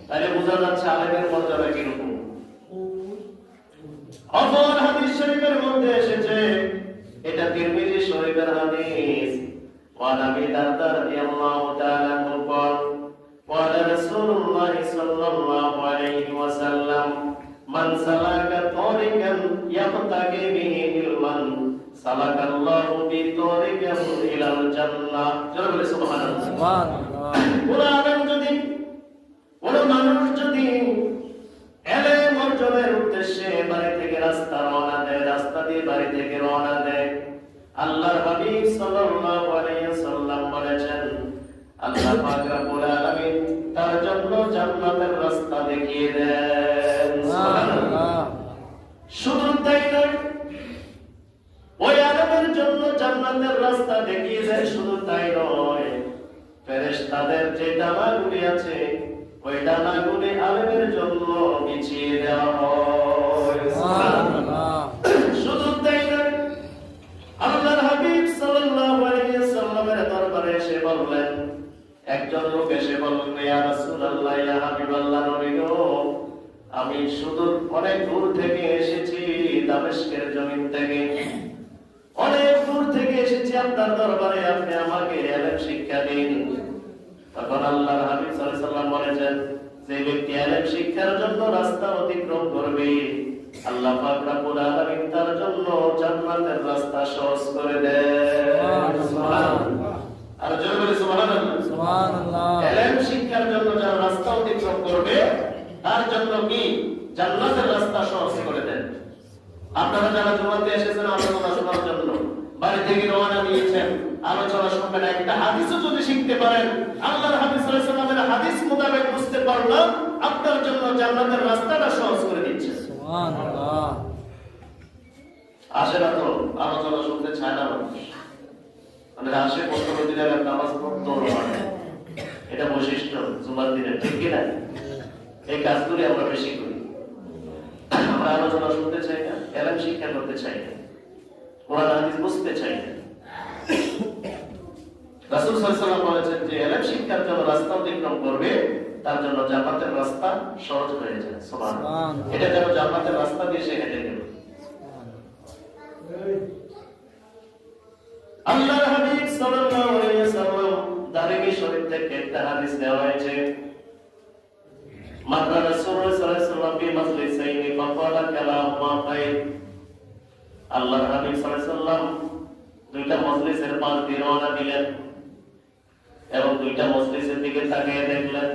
তাহলে বোঝা যাচ্ছে আলেমের মর্যাদা কিরকম। অপর হাদিস শরীফের মধ্যে এসেছে, এটা তিরমিজি শরীফের হাদিস, ওয়ান আবি দারদা রাদিয়াল্লাহু তাআলা আনহু قال قال رسول الله صلى الله عليه وسلم من سلك طريقا يبتغي به علما سلك الله به طريقا الى الجنه। জোরে সুবহানাল্লাহ। সুবহানাল্লাহ। কোরআন যদি কোন মানুষ যদি ইলম অর্জনের উদ্দেশ্যে বাড়ি থেকে রাস্তা রওনা দেয়, রাস্তা দিয়ে বাড়ি থেকে রওনা দেয়, আল্লাহর হাবিব সাল্লাল্লাহু আলাইহি ওয়াসাল্লাম বলেছেন আল্লাহ পাক রব্বুল আলামিন তার জন্য জান্নাতের রাস্তা দেখিয়ে দেন। সুবহানাল্লাহ। শুধু তাই নয়, ওই আলেমের জন্য জান্নাতের রাস্তা দেখিয়ে দেয়, শুধু তাই নয়, ফেরেশতাদের যে ডানাগুলি আছে ওই ডানাগুলি আলেমের জন্য বিছিয়ে দেওয়া হয়। সুবহানাল্লাহ। শুধু তাই নয়, আল্লাহর হাবিব সাল্লাল্লাহু আলাইহি ওয়াসাল্লামের দরবারে এসে বললেন, একজন লোক এসে বললেন, ইয়া রাসূলুল্লাহ, ইয়া হাবিবাল্লাহ, নবী গো, আমি সুদূর অনেক দূর থেকে এসেছি, দামেস্কের জমিন থেকে অনেক দূর থেকে এসেছি আপনার দরবারে, আপনি আমাকে ইলম শিক্ষা দিন। তখন আল্লাহর হাবিব সাল্লাল্লাহু আলাইহি ওয়াসাল্লাম বলেছেন, যে ব্যক্তি ইলম শিক্ষার জন্য রাস্তা অতিক্রম করবে, আল্লাহ পাক রব্বুল আলামিন তার জন্য জান্নাতের রাস্তা সহজ করে দেন। সুবহানাল্লাহ। আর জোরে বলি সুবহানাল্লাহ। সুবহানাল্লাহ। ইলম শিক্ষার জন্য যারা রাস্তা অতিক্রম করবে তার জন্য কি জান্নাতের রাস্তা সহজ করে দেন। আপনারা যারা জুমাতে এসেছেন আলোচনা শোনার জন্য, বাড়ি থেকে রওনা দিয়েছেন, আলোচনা শুনবেন, একটা হাদিসও যদি শিখতে পারেন, আল্লাহর হাবিব সাল্লাল্লাহু আলাইহি ওয়াসাল্লামের হাদিস মোতাবেক বুঝতে পারলাম, আপনার জন্য জান্নাতের রাস্তাটা সহজ করে দিচ্ছে। সুবহানাল্লাহ। আসে না তো আলোচনা শুনতে চায় না মানুষ, মানে আসে প্রথম দিনের নামাজ পড়তে হয়, এটা বৈশিষ্ট্য জুমার দিনে, ঠিক কি না? এই কাজগুলি আমরা বেশি করি। আমরা আলোচনা শুনতে চাই না, ইলম শিক্ষা করতে চাই না, কোরআন হাদিস বুঝতে চাই না। রাসূল সাল্লাল্লাহু আলাইহি ওয়াসাল্লাম বলেছেন যে ইলম শিক্ষার জন্য রাস্তা অতিক্রম করবে তার জন্য জান্নাতের রাস্তা সহজ হয়ে যায়। সুবহানাল্লাহ। এটা যেন জান্নাতের রাস্তা দিয়ে সে হেঁটে গেল। আল্লাহর হাবিব সাল্লাল্লাহু আলাইহি ওয়াসাল্লাম দারিমি শরীফ থেকে একটা হাদিস দেওয়া হয়েছে, মাররা রাসূলুল্লাহ সাল্লাল্লাহু আলাইহি ওয়াসাল্লাম ফি মাজলিসাইনি ফাকালা কালামা খায়র। আল্লাহর হাবিব সাল্লাল্লাহু আলাইহি ওয়াসাল্লাম দুইটা মজলিসের পাশ দিয়ে রওনা দিলেন এবং দুইটা মজলিসের দিকে তাকিয়ে দেখলেন,